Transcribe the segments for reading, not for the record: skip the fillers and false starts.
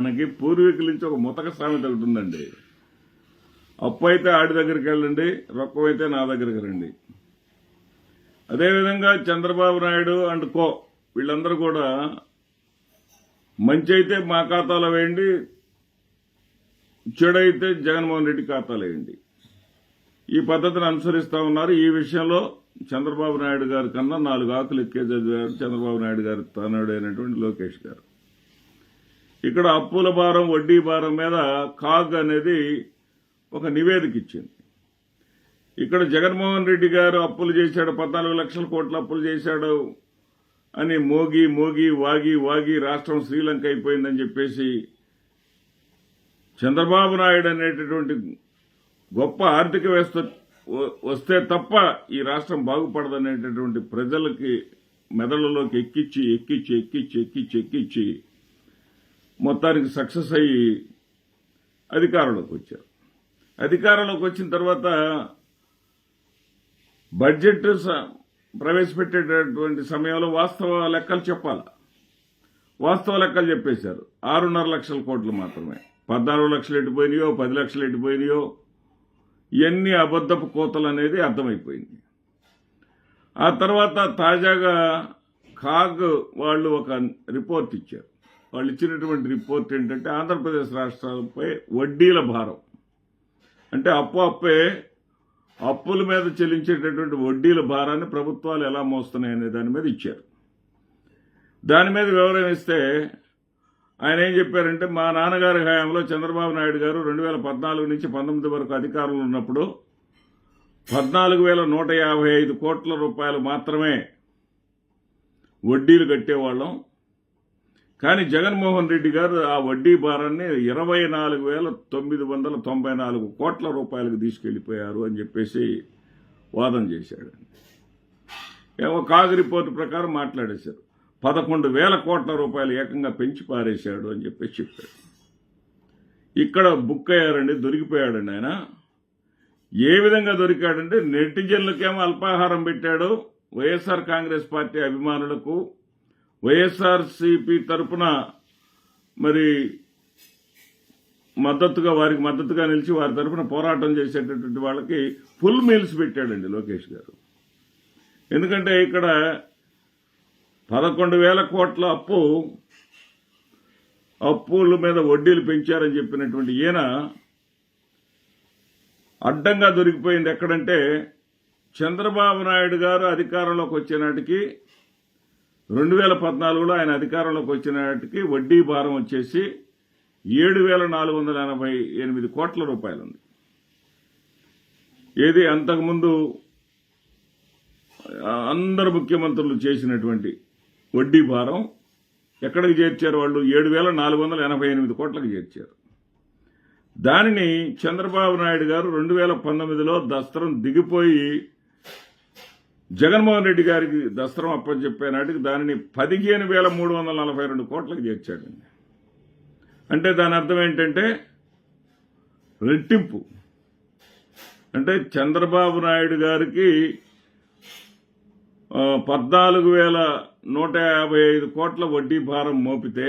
మనకి పూర్వీకుల నుంచి ఒక ముతక సామెత ఒకటి ఉందండి. అప్పు అయితే ఆడి దగ్గరికి వెళ్ళండి, రొక్కం అయితే నా దగ్గరికి రండి. అదేవిధంగా చంద్రబాబు నాయుడు అండ్ కో వీళ్ళందరూ కూడా మంచి అయితే మా ఖాతాలో వేయండి, చెడైతే జగన్మోహన్ రెడ్డి ఖాతాలో వేయండి. ఈ పద్ధతిని అనుసరిస్తా ఉన్నారు. ఈ విషయంలో చంద్రబాబు నాయుడు గారి కన్నా 4 ఆకులు ఎక్కే చదివారు చంద్రబాబు నాయుడు గారి తనయుడు అయినటువంటి లోకేష్ గారు. ఇక్కడ అప్పుల భారం, వడ్డీ భారం మీద కాగ్ అనేది ఒక నివేదిక ఇచ్చింది. ఇక్కడ జగన్మోహన్ రెడ్డి గారు అప్పులు చేశాడు, 14 లక్షల కోట్ల అప్పులు చేశాడు అని మోగి మోగి వాగి వాగి రాష్ట్రం శ్రీలంక అయిపోయిందని చెప్పేసి చంద్రబాబు నాయుడు అనేటటువంటి గొప్ప ఆర్థిక వ్యవస్థ వస్తే తప్ప ఈ రాష్ట్రం బాగుపడదనేటటువంటి ప్రజలకి మెదళ్లలోకి ఎక్కించి ఎక్కించి ఎక్కించి ఎక్కించి ఎక్కించి మొత్తానికి సక్సెస్ అయ్యి అధికారంలోకి వచ్చారు. అధికారంలోకి వచ్చిన తర్వాత బడ్జెట్ ప్రవేశపెట్టేటటువంటి సమయంలో వాస్తవ లెక్కలు చెప్పాలి. వాస్తవ లెక్కలు చెప్పేశారు. 6.5 లక్షల కోట్లు మాత్రమే. 14 లక్షలు ఎట్టిపోయినాయో, 10 లక్షలు ఎట్టిపోయినాయో ఇవన్నీ అబద్ధపు కోతలు అనేది అర్థమైపోయింది. ఆ తర్వాత తాజాగా కాగ్ వాళ్ళు ఒక రిపోర్ట్ ఇచ్చారు. వాళ్ళు ఇచ్చినటువంటి రిపోర్ట్ ఏంటంటే ఆంధ్రప్రదేశ్ రాష్ట్రాలపై వడ్డీల భారం అంటే అప్పే అప్పుల మీద చెల్లించేటటువంటి వడ్డీల భారాన్ని ప్రభుత్వాలు ఎలా మోస్తున్నాయనే దాని మీద ఇచ్చారు. దాని మీద వివరణ ఇస్తే ఆయన ఏం చెప్పారంటే, మా నాన్నగారి హయాంలో చంద్రబాబు నాయుడు గారు 2014 నుంచి 19 వరకు అధికారంలో ఉన్నప్పుడు 14,155 కోట్ల రూపాయలు మాత్రమే వడ్డీలు కట్టేవాళ్ళం. కానీ జగన్మోహన్ రెడ్డి గారు ఆ వడ్డీ భారాన్ని 24,994 కోట్ల రూపాయలకు తీసుకెళ్లిపోయారు అని చెప్పేసి వాదన చేశాడు. ఏమో కాగ్ రిపోర్టు ప్రకారం మాట్లాడేశారు. 11,000 కోట్ల రూపాయలు ఏకంగా పెంచి పారేశాడు అని చెప్పేసి చెప్పాడు. ఇక్కడ బుక్ అయ్యారండి, దొరికిపోయాడండి ఆయన. ఏ విధంగా దొరికాడంటే నెటిజన్లకేమో అల్పాహారం పెట్టాడు. వైఎస్ఆర్ కాంగ్రెస్ పార్టీ అభిమానులకు, వైఎస్ఆర్సీపీ తరఫున మరి వారికి మద్దతుగా నిలిచి వారి తరఫున పోరాటం చేసేటటువంటి వాళ్ళకి ఫుల్ మీల్స్ పెట్టాడండి లోకేష్ గారు. ఎందుకంటే ఇక్కడ 11,000 కోట్ల అప్పుల మీద వడ్డీలు పెంచారని చెప్పినటువంటి ఈయన అడ్డంగా దొరికిపోయింది ఎక్కడంటే, చంద్రబాబు నాయుడు గారు అధికారంలోకి వచ్చే నాటికి 2014లో ఆయన అధికారంలోకి వచ్చిన నాటికి వడ్డీ భారం వచ్చేసి 7,488 కోట్ల రూపాయలు ఉంది. ఏది అంతకుముందు అందరు ముఖ్యమంత్రులు చేసినటువంటి వడ్డీ భారం ఎక్కడికి చేర్చారు? వాళ్ళు 7,488 కోట్లకు చేర్చారు. దానిని చంద్రబాబు నాయుడు గారు 2019లో దస్త్రం దిగిపోయి జగన్మోహన్ రెడ్డి గారికి దస్త్రం అప్పచెప్పే నాటికి దానిని 15,342 కోట్లకు చేర్చాడండి. అంటే దాని అర్థం ఏంటంటే రెట్టింపు. అంటే చంద్రబాబు నాయుడు గారికి 14,155 కోట్ల వడ్డీ భారం మోపితే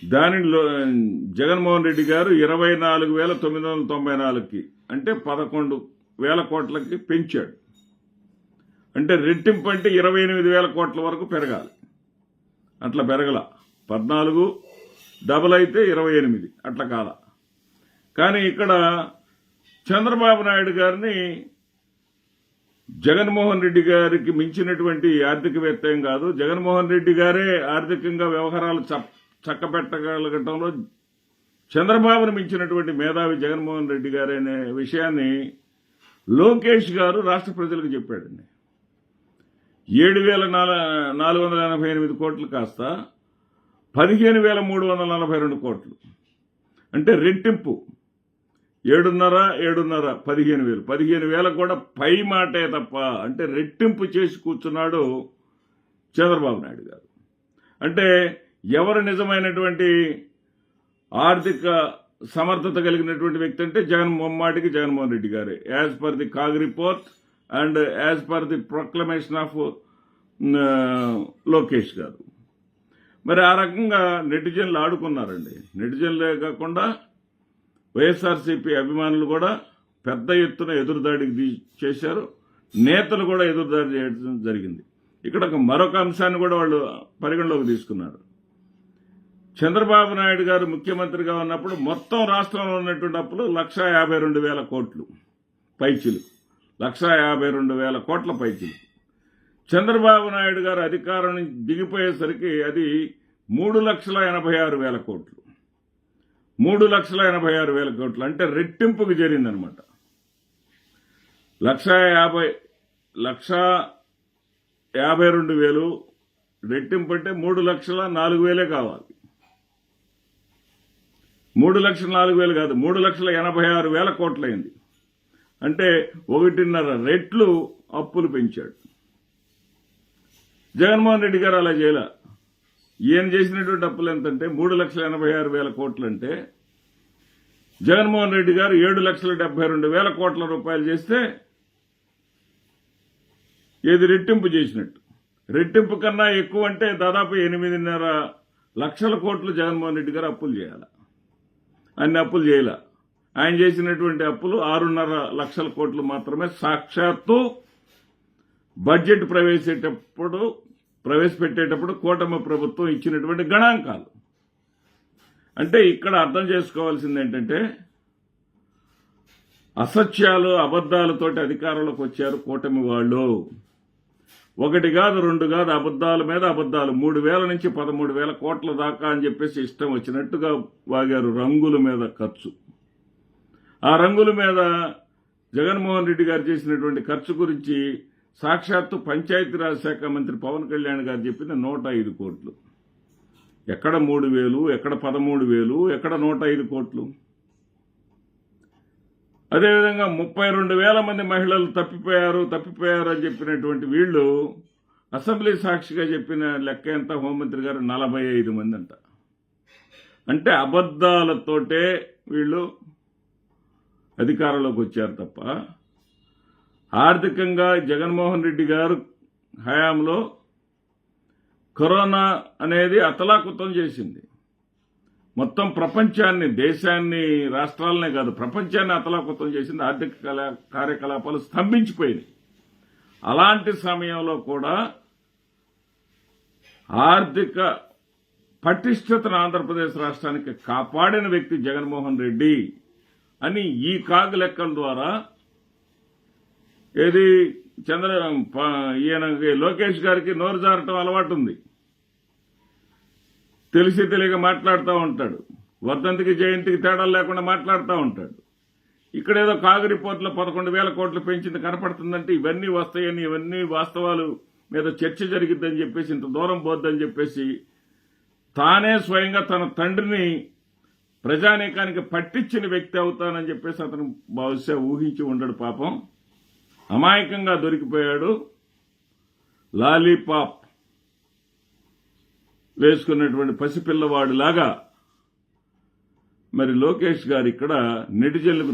దానిలో జగన్మోహన్ రెడ్డి గారు 24,994కి అంటే 11,000 కోట్లకి పెంచాడు. అంటే రెట్టింపు అంటే 28,000 కోట్ల వరకు పెరగాలి. అట్లా పెరగల. 14 డబుల్ అయితే 28 అట్లా కాదా. కానీ ఇక్కడ చంద్రబాబు నాయుడు గారిని జగన్మోహన్ రెడ్డి గారికి మించినటువంటి ఆర్థికవేత్త ఏం కాదు. జగన్మోహన్ రెడ్డి గారే ఆర్థికంగా వ్యవహారాలు చక్కబెట్టగలగటంలో చంద్రబాబును మించినటువంటి మేధావి జగన్మోహన్ రెడ్డి గారే అనే విషయాన్ని లోకేష్ గారు రాష్ట్ర ప్రజలకు చెప్పాడండి. 7,488 కోట్లు కాస్త 15,342 కోట్లు అంటే రెట్టింపు. 7.5 15,000 15,000 కూడా పై మాటే తప్ప అంటే రెట్టింపు చేసి కూర్చున్నాడు చంద్రబాబు నాయుడు గారు. అంటే ఎవరు నిజమైనటువంటి ఆర్థిక సమర్థత కలిగినటువంటి వ్యక్తి అంటే జగన్మోహన్ రెడ్డి గారే, as per the CAG report and as per the proclamation of Lokesh గారు. మరి ఆ రకంగా నెటిజన్లు ఆడుకున్నారండి. నెటిజన్లే కాకుండా వైఎస్ఆర్సీపీ అభిమానులు కూడా పెద్ద ఎత్తున ఎదురుదాడికి చేశారు. నేతలు కూడా ఎదురుదాడి చేయడం జరిగింది. ఇక్కడ మరొక అంశాన్ని కూడా వాళ్ళు పరిగణలోకి తీసుకున్నారు. చంద్రబాబు నాయుడు గారు ముఖ్యమంత్రిగా ఉన్నప్పుడు మొత్తం రాష్ట్రంలో ఉన్నటువంటి అప్పులు 1,52,000 కోట్లు పైచిలు. 1,52,000 కోట్ల పైచిలు. చంద్రబాబు నాయుడు గారు అధికారం నుంచి దిగిపోయేసరికి అది 3,86,000 కోట్లు. 3,86,000 కోట్లు అంటే రెట్టింపుకు చేరిందనమాట. 1,52,000 రెట్టింపు అంటే 3,04,000 కావాలి. 3,04,000 కాదు, 3,86,000 కోట్లయింది. అంటే 1.5 రెట్లు అప్పులు పెంచాడు. జగన్మోహన్ రెడ్డి గారు అలా చేయలే. ఈయన చేసినటువంటి అప్పులు ఎంతంటే 3,86,000 కోట్లు అంటే జగన్మోహన్ రెడ్డి గారు 7,72,000 కోట్ల రూపాయలు చేస్తే ఏది రెట్టింపు చేసినట్టు. రెట్టింపు కన్నా ఎక్కువ అంటే దాదాపు 8.5 లక్షల కోట్లు జగన్మోహన్ రెడ్డి గారు అప్పులు చేయాలి. అన్ని అప్పులు చేయలే. ఆయన చేసినటువంటి అప్పులు 6.5 లక్షల కోట్లు మాత్రమే సాక్షాత్తు బడ్జెట్ ప్రవేశపెట్టేటప్పుడు కూటమి ప్రభుత్వం ఇచ్చినటువంటి గణాంకాలు. అంటే ఇక్కడ అర్థం చేసుకోవాల్సింది ఏంటంటే అసత్యాలు అబద్దాలతోటి అధికారంలోకి వచ్చారు కూటమి వాళ్ళు. 1 కాదు 2 కాదు, అబద్దాల మీద అబద్దాలు. 3,000 నుంచి 13,000 కోట్ల దాకా అని చెప్పేసి ఇష్టం వచ్చినట్టుగా వాగారు. రంగుల మీద ఖర్చు. ఆ రంగుల మీద జగన్మోహన్ రెడ్డి గారు చేసినటువంటి ఖర్చు గురించి సాక్షాత్తు పంచాయతీరాజ్ శాఖ మంత్రి పవన్ కళ్యాణ్ గారు చెప్పింది 105 కోట్లు. ఎక్కడ 3,000, ఎక్కడ 13,000, ఎక్కడ 105 కోట్లు. అదేవిధంగా 32,000 మంది మహిళలు తప్పిపోయారు అని చెప్పినటువంటి వీళ్ళు అసెంబ్లీ సాక్షిగా చెప్పిన లెక్క ఎంత? హోంమంత్రి గారు 45 మంది అంట. అంటే అబద్దాలతోటే వీళ్ళు అధికారంలోకి వచ్చారు తప్ప ఆర్థికంగా జగన్మోహన్ రెడ్డి గారు హయాంలో కరోనా అనేది అతలాకుతం చేసింది. మొత్తం ప్రపంచాన్ని, దేశాన్ని, రాష్ట్రాలనే కాదు ప్రపంచాన్ని అతలాకుతం చేసింది. ఆర్థిక కార్యకలాపాలు స్తంభించిపోయినాయి. అలాంటి సమయంలో కూడా ఆర్థిక పటిష్టతను ఆంధ్రప్రదేశ్ రాష్ట్రానికి కాపాడిన వ్యక్తి జగన్మోహన్ రెడ్డి అని ఈ కాగు లెక్కల ద్వారా ఏది ఈయనకి లోకేష్ గారికి నోరు జారటం అలవాటు ఉంది. తెలిసి తెలియక మాట్లాడుతూ ఉంటాడు. వర్ధంతికి జయంతికి తేడాలు లేకుండా మాట్లాడుతూ ఉంటాడు. ఇక్కడేదో కాగు రిపోర్టులో 11,000 కోట్లు పెంచింది కనపడుతుందంటే ఇవన్నీ వస్తాయని, ఇవన్నీ వాస్తవాలు మీద చర్చ జరిగిద్దని చెప్పేసి, ఇంత దూరం పోద్దని చెప్పేసి తానే స్వయంగా తన తండ్రిని ప్రజానీకానికి పట్టించిన వ్యక్తి అవుతానని చెప్పేసి అతను బహుశా ఊహించి ఉండడు. పాపం అమాయకంగా దొరికిపోయాడు. లాలీపాప్ వేసుకున్నటువంటి పసిపిల్లవాడిలాగా మరి లోకేష్ గారు ఇక్కడ నెటిజన్లకు